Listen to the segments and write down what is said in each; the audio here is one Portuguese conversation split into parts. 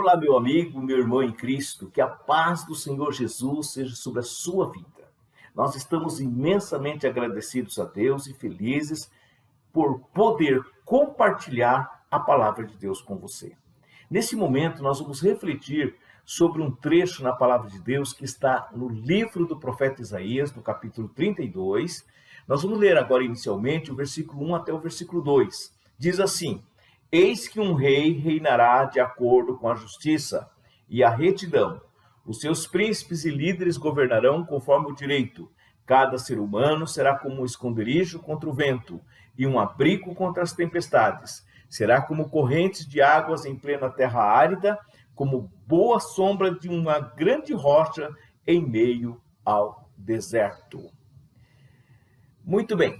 Olá, meu amigo, meu irmão em Cristo, que a paz do Senhor Jesus seja sobre a sua vida. Nós estamos imensamente agradecidos a Deus e felizes por poder compartilhar a palavra de Deus com você. Nesse momento, nós vamos refletir sobre um trecho na palavra de Deus que está no livro do profeta Isaías, no capítulo 32. Nós vamos ler agora inicialmente o versículo 1 até o versículo 2. Diz assim: Eis que um rei reinará de acordo com a justiça e a retidão. Os seus príncipes e líderes governarão conforme o direito. Cada ser humano será como um esconderijo contra o vento e um abrigo contra as tempestades. Será como correntes de águas em plena terra árida, como boa sombra de uma grande rocha em meio ao deserto. Muito bem,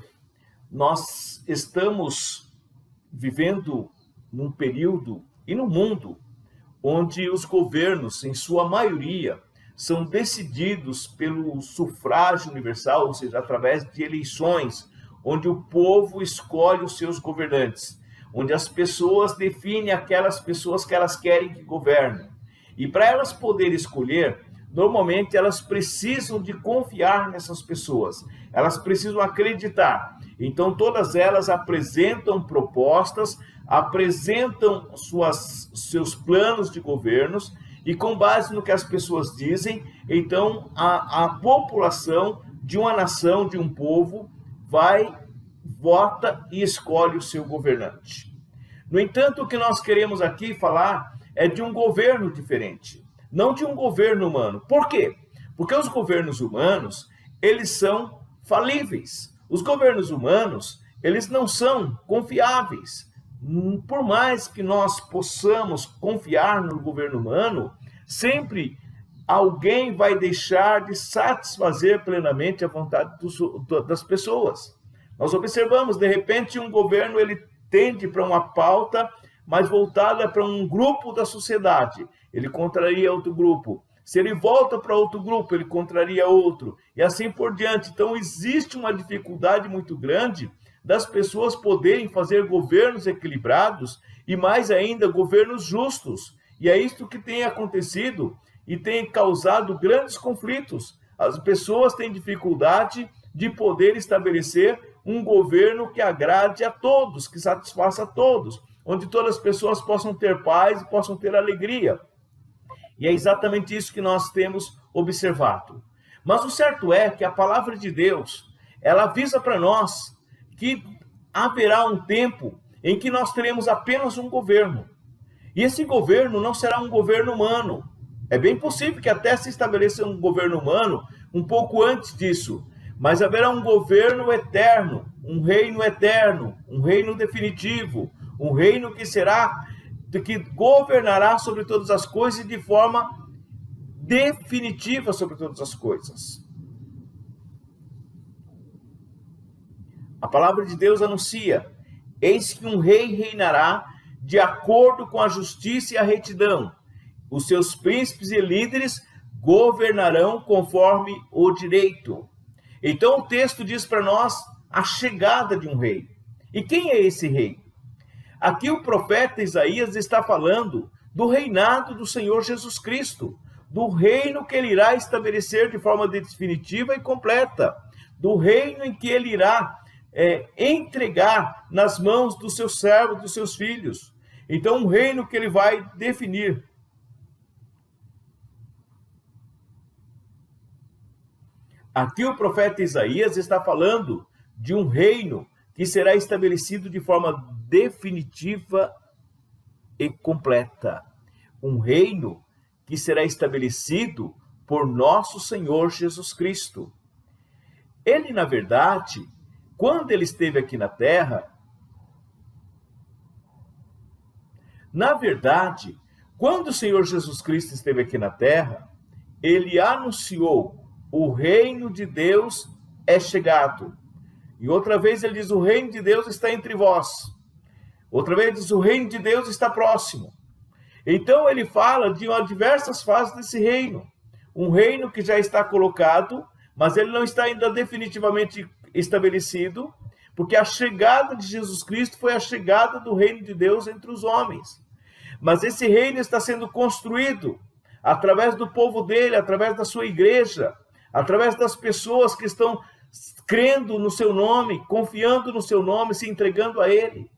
nós estamos vivendo num período e num mundo onde os governos, em sua maioria, são decididos pelo sufrágio universal, ou seja, através de eleições, onde o povo escolhe os seus governantes, onde as pessoas definem aquelas pessoas que elas querem que governem. E para elas poderem escolher, normalmente elas precisam de confiar nessas pessoas, elas precisam acreditar. Então todas elas apresentam propostas, apresentam seus planos de governos, e com base no que as pessoas dizem, então a população de uma nação, de um povo, vota e escolhe o seu governante. No entanto, o que nós queremos aqui falar é de um governo diferente, não de um governo humano. Por quê? Porque os governos humanos, eles são falíveis. Os governos humanos, eles não são confiáveis. Por mais que nós possamos confiar no governo humano, sempre alguém vai deixar de satisfazer plenamente a vontade das pessoas. Nós observamos, de repente, um governo ele tende para uma pauta mais voltada para um grupo da sociedade. Ele contraria outro grupo. Se ele volta para outro grupo, ele contraria outro. E assim por diante. Então, existe uma dificuldade muito grande das pessoas poderem fazer governos equilibrados e, mais ainda, governos justos. E é isto que tem acontecido e tem causado grandes conflitos. As pessoas têm dificuldade de poder estabelecer um governo que agrade a todos, que satisfaça a todos, onde todas as pessoas possam ter paz e possam ter alegria. E é exatamente isso que nós temos observado. Mas o certo é que a palavra de Deus, ela avisa para nós que haverá um tempo em que nós teremos apenas um governo. E esse governo não será um governo humano. É bem possível que até se estabeleça um governo humano um pouco antes disso. Mas haverá um governo eterno, um reino definitivo, um reino que governará sobre todas as coisas e de forma definitiva sobre todas as coisas. A palavra de Deus anuncia: eis que um rei reinará de acordo com a justiça e a retidão. Os seus príncipes e líderes governarão conforme o direito. Então o texto diz para nós a chegada de um rei. E quem é esse rei? Aqui o profeta Isaías está falando do reinado do Senhor Jesus Cristo, do reino que ele irá estabelecer de forma definitiva e completa, do reino em que ele irá entregar nas mãos dos seus servos, dos seus filhos. Então um reino que ele vai definir. Aqui o profeta Isaías está falando de um reino que será estabelecido de forma definitiva e completa. Um reino que será estabelecido por nosso Senhor Jesus Cristo. Ele, na verdade, quando ele esteve aqui na terra, quando o Senhor Jesus Cristo esteve aqui na terra, ele anunciou: o reino de Deus é chegado. E outra vez ele diz: o reino de Deus está entre vós. Outra vez ele diz: o reino de Deus está próximo. Então ele fala de diversas fases desse reino. Um reino que já está colocado, mas ele não está ainda definitivamente estabelecido, porque a chegada de Jesus Cristo foi a chegada do reino de Deus entre os homens. Mas esse reino está sendo construído através do povo dele, através da sua igreja, através das pessoas que estão crendo no seu nome, confiando no seu nome, se entregando a ele.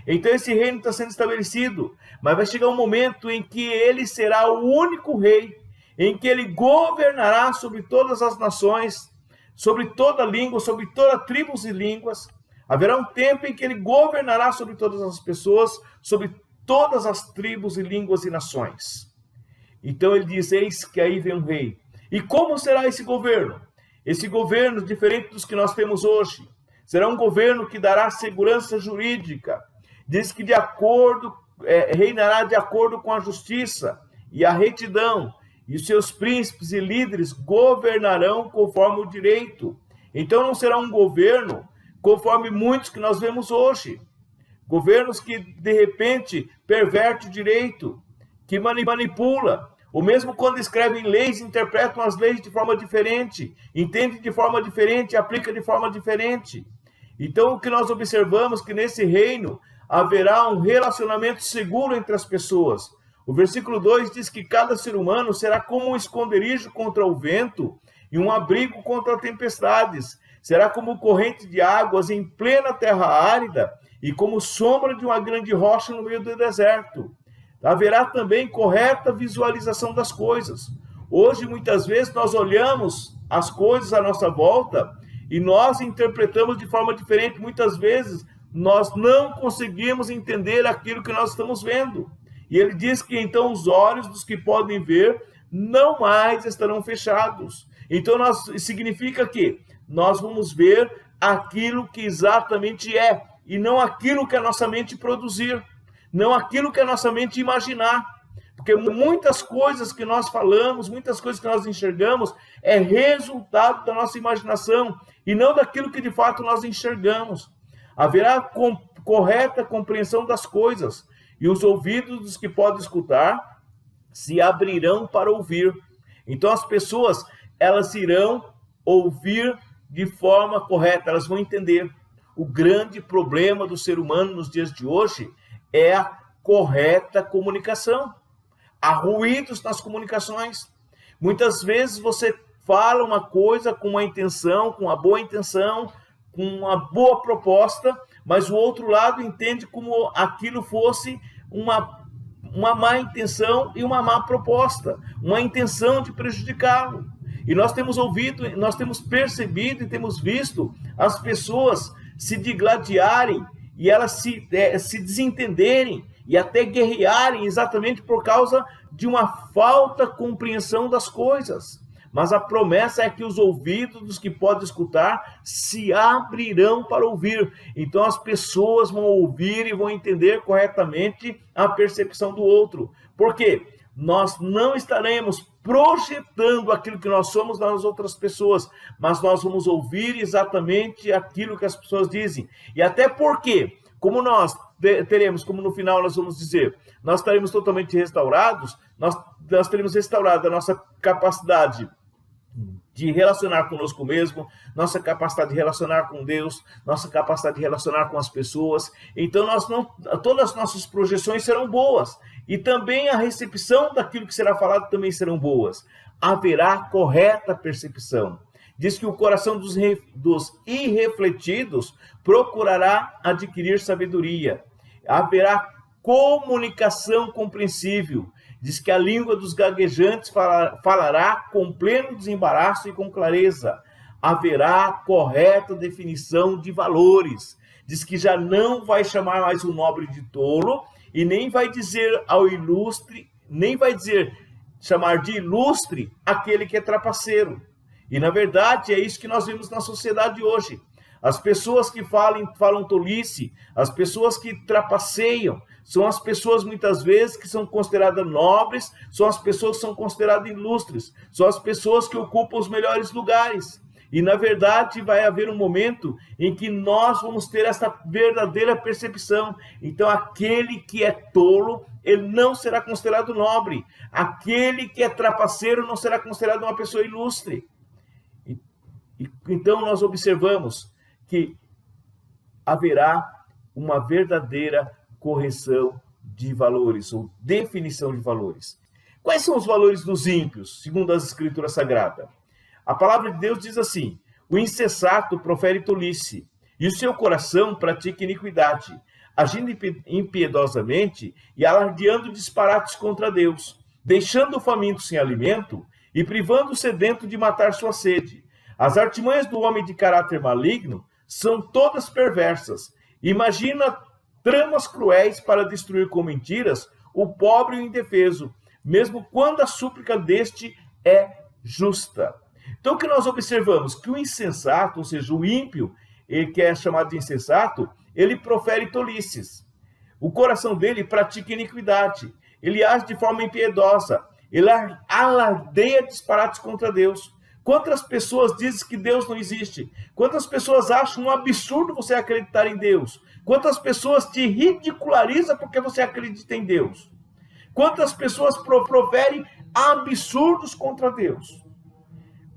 Então esse reino está sendo estabelecido, mas vai chegar um momento em que ele será o único rei, em que ele governará sobre todas as nações, sobre toda língua, sobre todas tribos e línguas. Haverá um tempo em que ele governará sobre todas as pessoas, sobre todas as tribos e línguas e nações. Então ele diz, eis que aí vem um rei. E como será esse governo? Esse governo, diferente dos que nós temos hoje, será um governo que dará segurança jurídica. Diz que reinará de acordo com a justiça e a retidão, e os seus príncipes e líderes governarão conforme o direito. Então não será um governo conforme muitos que nós vemos hoje. Governos que, de repente, pervertem o direito, que manipula, ou mesmo quando escrevem leis, interpretam as leis de forma diferente, entendem de forma diferente, aplicam de forma diferente. Então o que nós observamos é que nesse reino haverá um relacionamento seguro entre as pessoas. O versículo 2 diz que cada ser humano será como um esconderijo contra o vento e um abrigo contra tempestades. Será como corrente de águas em plena terra árida e como sombra de uma grande rocha no meio do deserto. Haverá também correta visualização das coisas. Hoje, muitas vezes, nós olhamos as coisas à nossa volta e nós interpretamos de forma diferente. Muitas vezes, nós não conseguimos entender aquilo que nós estamos vendo. E ele diz que então os olhos dos que podem ver não mais estarão fechados. Então significa que nós vamos ver aquilo que exatamente é, e não aquilo que a nossa mente produzir, não aquilo que a nossa mente imaginar. Porque muitas coisas que nós falamos, muitas coisas que nós enxergamos, é resultado da nossa imaginação, e não daquilo que de fato nós enxergamos. Haverá correta compreensão das coisas, e os ouvidos dos que podem escutar se abrirão para ouvir. Então as pessoas, elas irão ouvir de forma correta, elas vão entender. O grande problema do ser humano nos dias de hoje é a correta comunicação. Há ruídos nas comunicações. Muitas vezes você fala uma coisa com uma intenção, com uma boa intenção, com uma boa proposta, mas o outro lado entende como aquilo fosse uma má intenção e uma má proposta, uma intenção de prejudicá-lo. E nós temos ouvido, nós temos percebido e temos visto as pessoas se digladiarem e elas se desentenderem e até guerrearem exatamente por causa de uma falta de compreensão das coisas. Mas a promessa é que os ouvidos dos que podem escutar se abrirão para ouvir. Então as pessoas vão ouvir e vão entender corretamente a percepção do outro. Por quê? Nós não estaremos projetando aquilo que nós somos nas outras pessoas, mas nós vamos ouvir exatamente aquilo que as pessoas dizem. E até porque, como nós teremos, como no final nós vamos dizer, nós estaremos totalmente restaurados, nós teremos restaurado a nossa capacidade de relacionar conosco mesmo, nossa capacidade de relacionar com Deus, nossa capacidade de relacionar com as pessoas. Então todas as nossas projeções serão boas, e também a recepção daquilo que será falado também serão boas. Haverá correta percepção. Diz que o coração dos irrefletidos procurará adquirir sabedoria. Haverá comunicação compreensível. Diz que a língua dos gaguejantes falará com pleno desembaraço e com clareza. Haverá correta definição de valores. Diz que já não vai chamar mais o nobre de tolo e nem vai dizer ao ilustre, chamar de ilustre aquele que é trapaceiro. E na verdade é isso que nós vemos na sociedade hoje. As pessoas que falam tolice, as pessoas que trapaceiam, são as pessoas muitas vezes que são consideradas nobres, são as pessoas que são consideradas ilustres, são as pessoas que ocupam os melhores lugares. E na verdade vai haver um momento em que nós vamos ter essa verdadeira percepção. Então aquele que é tolo, ele não será considerado nobre. Aquele que é trapaceiro não será considerado uma pessoa ilustre. Então nós observamos que haverá uma verdadeira correção de valores, ou definição de valores. Quais são os valores dos ímpios, segundo as Escrituras Sagradas? A palavra de Deus diz assim: o insensato profere tolice, e o seu coração pratica iniquidade, agindo impiedosamente e alardeando disparates contra Deus, deixando o faminto sem alimento e privando o sedento de matar sua sede. As artimanhas do homem de caráter maligno são todas perversas. Imagina tramas cruéis para destruir com mentiras o pobre e o indefeso, mesmo quando a súplica deste é justa. Então, o que nós observamos? Que o insensato, ou seja, o ímpio, ele que é chamado de insensato, ele profere tolices. O coração dele pratica iniquidade. Ele age de forma impiedosa. Ele alardeia disparates contra Deus. Quantas pessoas dizem que Deus não existe? Quantas pessoas acham um absurdo você acreditar em Deus? Quantas pessoas te ridicularizam porque você acredita em Deus? Quantas pessoas proferem absurdos contra Deus?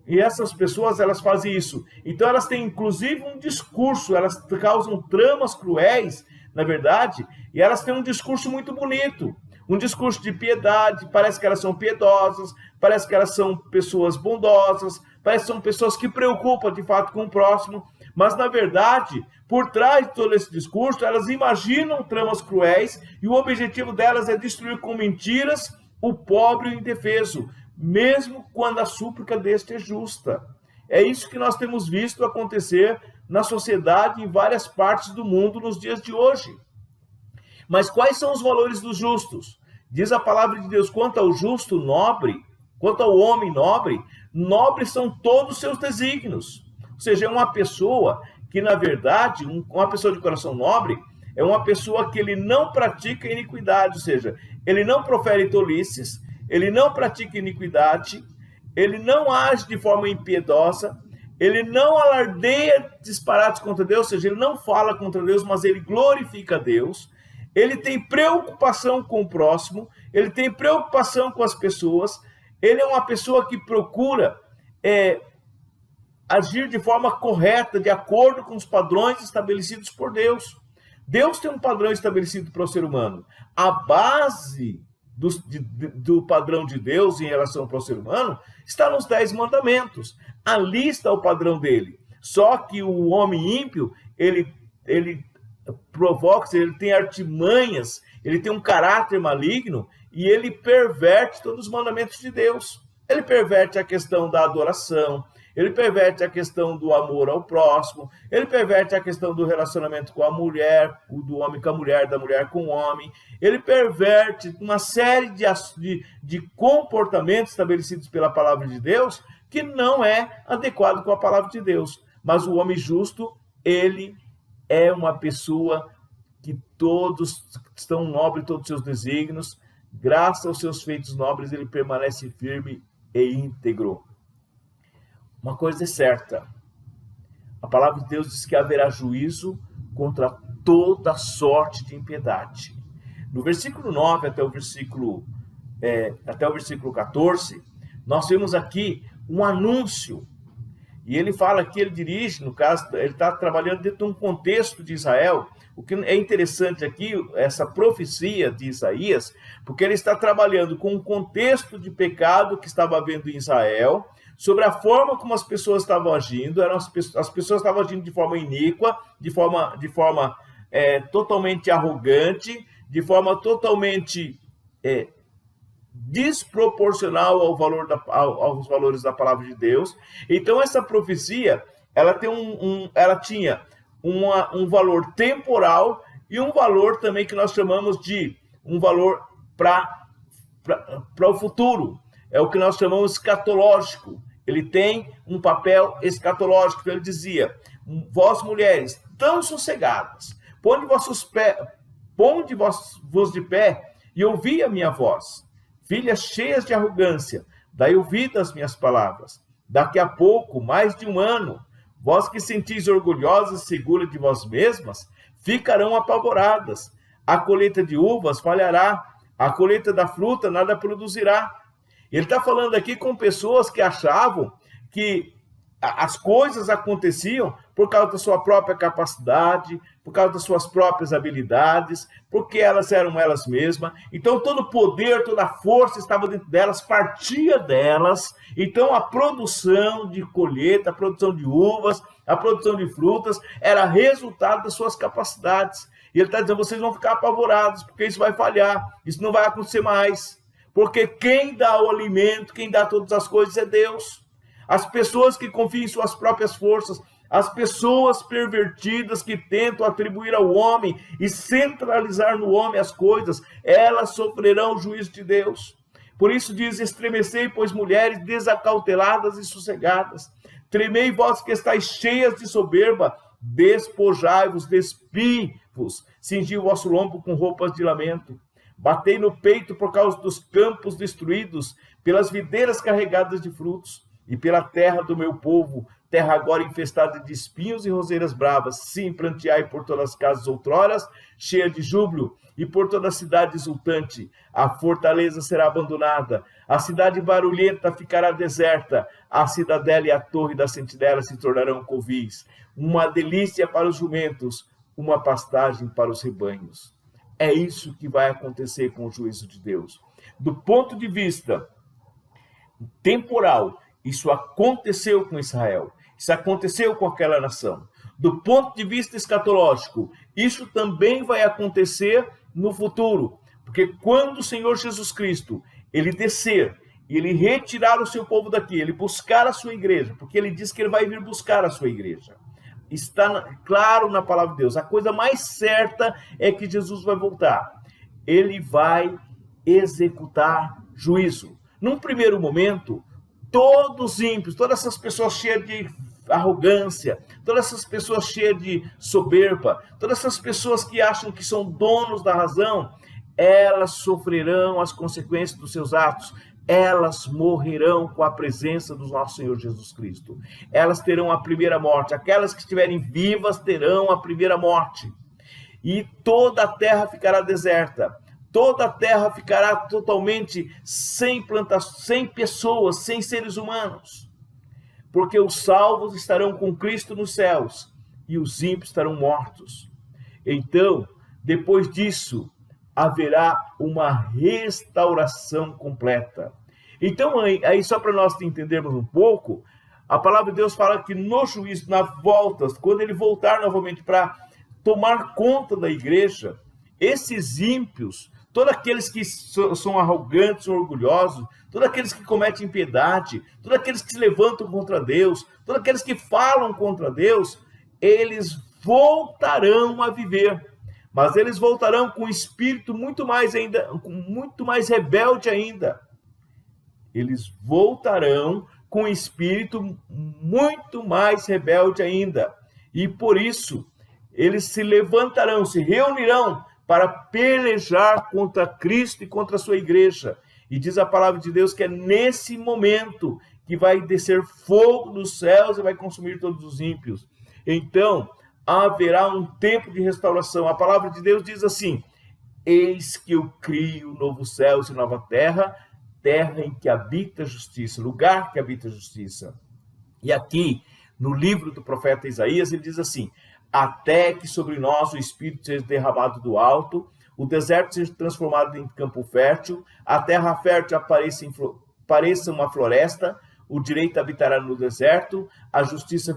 E essas pessoas, elas fazem isso. Então, elas têm, inclusive, um discurso. Elas causam tramas cruéis, na verdade, e elas têm um discurso muito bonito. Um discurso de piedade. Parece que elas são piedosas. Parece que elas são pessoas bondosas. Parece que são pessoas que preocupam, de fato, com o próximo. Mas, na verdade, por trás de todo esse discurso, elas imaginam tramas cruéis e o objetivo delas é destruir com mentiras o pobre e o indefeso, mesmo quando a súplica deste é justa. É isso que nós temos visto acontecer na sociedade em várias partes do mundo nos dias de hoje. Mas quais são os valores dos justos? Diz a palavra de Deus, quanto ao justo nobre, quanto ao homem nobre, nobres são todos os seus desígnios. Ou seja, é uma pessoa que, na verdade, uma pessoa de coração nobre é uma pessoa que ele não pratica iniquidade, ou seja, ele não profere tolices, ele não pratica iniquidade, ele não age de forma impiedosa, ele não alardeia disparates contra Deus, ou seja, ele não fala contra Deus, mas ele glorifica a Deus, ele tem preocupação com o próximo, ele tem preocupação com as pessoas, ele é uma pessoa que procura agir de forma correta, de acordo com os padrões estabelecidos por Deus. Deus tem um padrão estabelecido para o ser humano. A base do padrão de Deus em relação para o ser humano está nos 10 mandamentos. Ali está o padrão dele. Só que o homem ímpio, ele provoca, ele tem artimanhas, ele tem um caráter maligno e ele perverte todos os mandamentos de Deus. Ele perverte a questão da adoração, ele perverte a questão do amor ao próximo, ele perverte a questão do relacionamento com a mulher, do homem com a mulher, da mulher com o homem, ele perverte uma série de comportamentos estabelecidos pela palavra de Deus que não é adequado com a palavra de Deus. Mas o homem justo, ele é uma pessoa que todos estão nobres, todos os seus desígnios, graças aos seus feitos nobres, ele permanece firme e íntegro. Uma coisa é certa, a palavra de Deus diz que haverá juízo contra toda sorte de impiedade. No versículo 9 até o versículo 14, nós temos aqui um anúncio. E ele fala que ele dirige, no caso, ele está trabalhando dentro de um contexto de Israel. O que é interessante aqui, essa profecia de Isaías, porque ele está trabalhando com um contexto de pecado que estava havendo em Israel, sobre a forma como as pessoas estavam agindo. As pessoas estavam agindo de forma iníqua, de forma totalmente arrogante, de forma totalmente desproporcional aos valores da palavra de Deus. Então, essa profecia, ela tinha um valor temporal e um valor também que nós chamamos de um valor para o futuro. É o que nós chamamos escatológico. Ele tem um papel escatológico. Então, ele dizia: vós mulheres, tão sossegadas, ponde-vos de pé e ouvi a minha voz. Filhas cheias de arrogância, dai ouvido às minhas palavras. Daqui a pouco, mais de um ano, vós que sentis orgulhosas e seguras de vós mesmas, ficarão apavoradas. A colheita de uvas falhará, a colheita da fruta nada produzirá. Ele está falando aqui com pessoas que achavam que as coisas aconteciam por causa da sua própria capacidade, por causa das suas próprias habilidades, porque elas eram elas mesmas. Então todo o poder, toda a força estava dentro delas, partia delas. Então a produção de colheita, a produção de uvas, a produção de frutas era resultado das suas capacidades. E ele está dizendo, vocês vão ficar apavorados, porque isso vai falhar, isso não vai acontecer mais. Porque quem dá o alimento, quem dá todas as coisas é Deus. As pessoas que confiam em suas próprias forças, as pessoas pervertidas que tentam atribuir ao homem e centralizar no homem as coisas, elas sofrerão o juízo de Deus. Por isso diz, estremecei, pois mulheres desacauteladas e sossegadas. Tremei, vós que estáis cheias de soberba, despojai-vos, despii-vos, cingi o vosso lombo com roupas de lamento. Batei no peito por causa dos campos destruídos, pelas videiras carregadas de frutos, e pela terra do meu povo, terra agora infestada de espinhos e roseiras bravas. Sim, planteai por todas as casas outroras, cheia de júbilo, e por toda a cidade exultante. A fortaleza será abandonada, a cidade barulhenta ficará deserta, a cidadela e a torre da sentinela se tornarão covis. Uma delícia para os jumentos, uma pastagem para os rebanhos. É isso que vai acontecer com o juízo de Deus. Do ponto de vista temporal, isso aconteceu com Israel, isso aconteceu com aquela nação. Do ponto de vista escatológico, isso também vai acontecer no futuro, porque quando o Senhor Jesus Cristo, ele descer, e ele retirar o seu povo daqui, ele buscar a sua igreja, porque ele diz que ele vai vir buscar a sua igreja. Está claro na palavra de Deus, a coisa mais certa é que Jesus vai voltar. Ele vai executar juízo. Num primeiro momento, todos os ímpios, todas essas pessoas cheias de arrogância, todas essas pessoas cheias de soberba, todas essas pessoas que acham que são donos da razão, elas sofrerão as consequências dos seus atos. Elas morrerão com a presença do nosso Senhor Jesus Cristo. Elas terão a primeira morte. Aquelas que estiverem vivas terão a primeira morte. E toda a terra ficará deserta. Toda a terra ficará totalmente sem plantação, sem pessoas, sem seres humanos. Porque os salvos estarão com Cristo nos céus e os ímpios estarão mortos. Então, depois disso, haverá uma restauração completa. Então, aí só para nós entendermos um pouco, a palavra de Deus fala que no juízo, na volta, quando ele voltar novamente para tomar conta da igreja, esses ímpios, todos aqueles que são arrogantes, orgulhosos, todos aqueles que cometem impiedade, todos aqueles que se levantam contra Deus, todos aqueles que falam contra Deus, eles voltarão a viver. Mas eles voltarão com um espírito muito mais rebelde ainda. Eles voltarão com um espírito muito mais rebelde ainda. E por isso, eles se levantarão, se reunirão para pelejar contra Cristo e contra a sua igreja. E diz a palavra de Deus que é nesse momento que vai descer fogo dos céus e vai consumir todos os ímpios. Então, haverá um tempo de restauração. A palavra de Deus diz assim: eis que eu crio novo céu e nova terra, terra em que habita a justiça, lugar que habita a justiça. E aqui, no livro do profeta Isaías, ele diz assim: até que sobre nós o Espírito seja derramado do alto, o deserto seja transformado em campo fértil, a terra fértil pareça uma floresta, o direito habitará no deserto, a justiça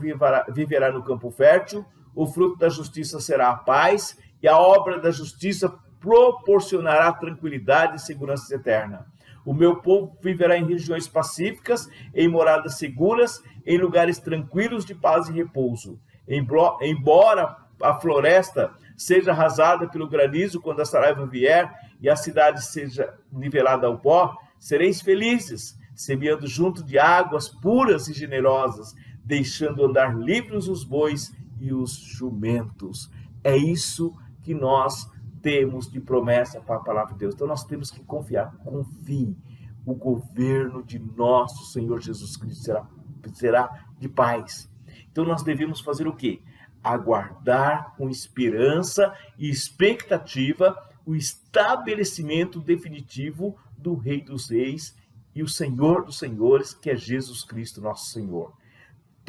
viverá no campo fértil, o fruto da justiça será a paz, e a obra da justiça proporcionará tranquilidade e segurança eterna. O meu povo viverá em regiões pacíficas, em moradas seguras, em lugares tranquilos de paz e repouso. Embora a floresta seja arrasada pelo granizo quando a saraiva vier e a cidade seja nivelada ao pó, sereis felizes, semeando junto de águas puras e generosas, deixando andar livres os bois e os jumentos. É isso que nós temos de promessa para a palavra de Deus. Então nós temos que confiar. Confie. O governo de nosso Senhor Jesus Cristo será de paz. Então nós devemos fazer o quê? Aguardar com esperança e expectativa o estabelecimento definitivo do Rei dos Reis e o Senhor dos Senhores, que é Jesus Cristo, nosso Senhor.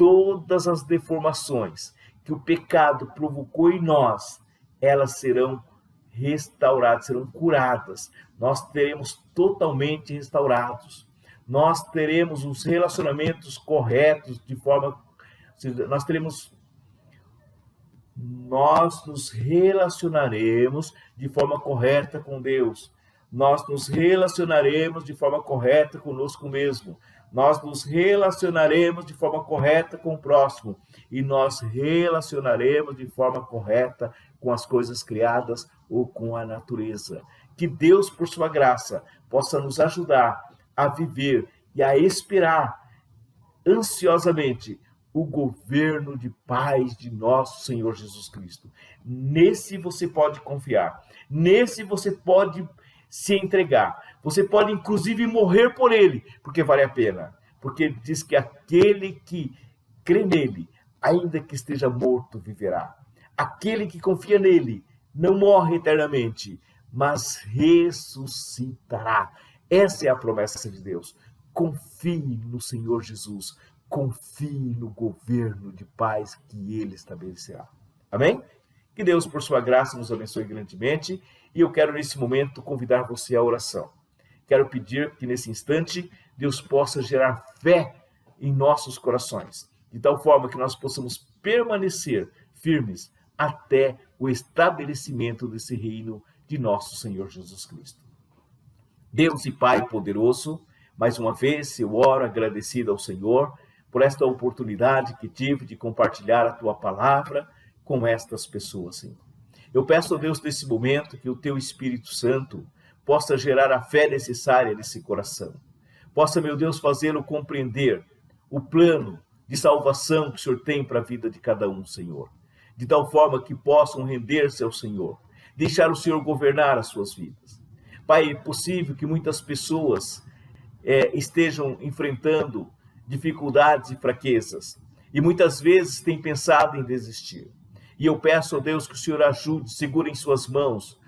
todas as deformações que o pecado provocou em nós, elas serão restauradas, serão curadas. Nós teremos totalmente restaurados. Nós teremos os relacionamentos corretos nós nos relacionaremos de forma correta com Deus. Nós nos relacionaremos de forma correta conosco mesmo. Nós nos relacionaremos de forma correta com o próximo. E nós relacionaremos de forma correta com as coisas criadas ou com a natureza. Que Deus, por sua graça, possa nos ajudar a viver e a esperar ansiosamente o governo de paz de nosso Senhor Jesus Cristo. Nesse você pode confiar. Nesse você pode se entregar. Você pode, inclusive, morrer por ele, porque vale a pena. Porque diz que aquele que crê nele, ainda que esteja morto, viverá. Aquele que confia nele não morre eternamente, mas ressuscitará. Essa é a promessa de Deus. Confie no Senhor Jesus. Confie no governo de paz que ele estabelecerá. Amém? Que Deus, por sua graça, nos abençoe grandemente. E eu quero, nesse momento, convidar você à oração. Quero pedir que, nesse instante, Deus possa gerar fé em nossos corações, de tal forma que nós possamos permanecer firmes até o estabelecimento desse reino de nosso Senhor Jesus Cristo. Deus e Pai poderoso, mais uma vez eu oro agradecido ao Senhor por esta oportunidade que tive de compartilhar a Tua palavra com estas pessoas, Senhor. Eu peço a Deus nesse momento que o Teu Espírito Santo possa gerar a fé necessária nesse coração. Possa, meu Deus, fazê-lo compreender o plano de salvação que o Senhor tem para a vida de cada um, Senhor. De tal forma que possam render-se ao Senhor, deixar o Senhor governar as suas vidas. Pai, é possível que muitas pessoas estejam enfrentando dificuldades e fraquezas, e muitas vezes têm pensado em desistir. E eu peço a Deus que o Senhor ajude, segure em suas mãos,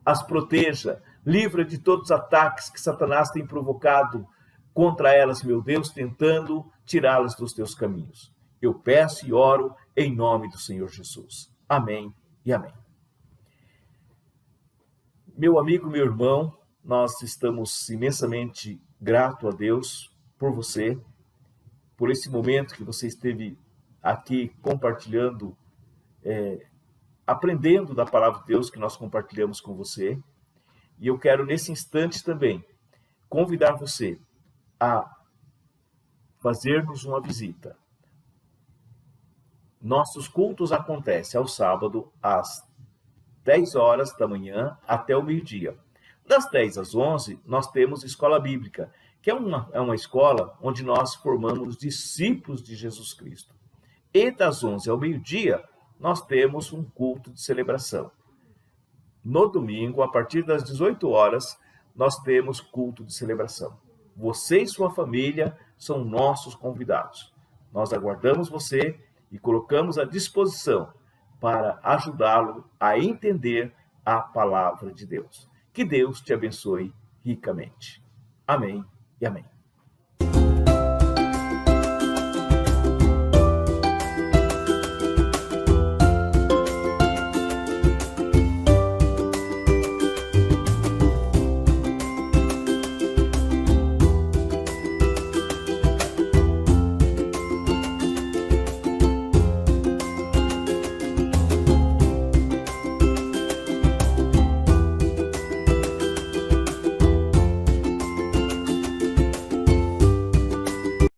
as proteja, livra de todos os ataques que Satanás tem provocado contra elas, meu Deus, tentando tirá-las dos teus caminhos. Eu peço e oro em nome do Senhor Jesus. Amém e amém. Meu amigo, meu irmão, nós estamos imensamente gratos a Deus por você, por esse momento que você esteve aqui compartilhando, aprendendo da palavra de Deus que nós compartilhamos com você. E eu quero, nesse instante também, convidar você a fazer-nos uma visita. Nossos cultos acontecem ao sábado, às 10 horas da manhã até o meio-dia. Das 10 às 11, nós temos escola bíblica, que é uma escola onde nós formamos discípulos de Jesus Cristo. E das 11 ao meio-dia, nós temos um culto de celebração. No domingo, a partir das 18 horas, nós temos culto de celebração. Você e sua família são nossos convidados. Nós aguardamos você e colocamos à disposição para ajudá-lo a entender a palavra de Deus. Que Deus te abençoe ricamente. Amém e amém.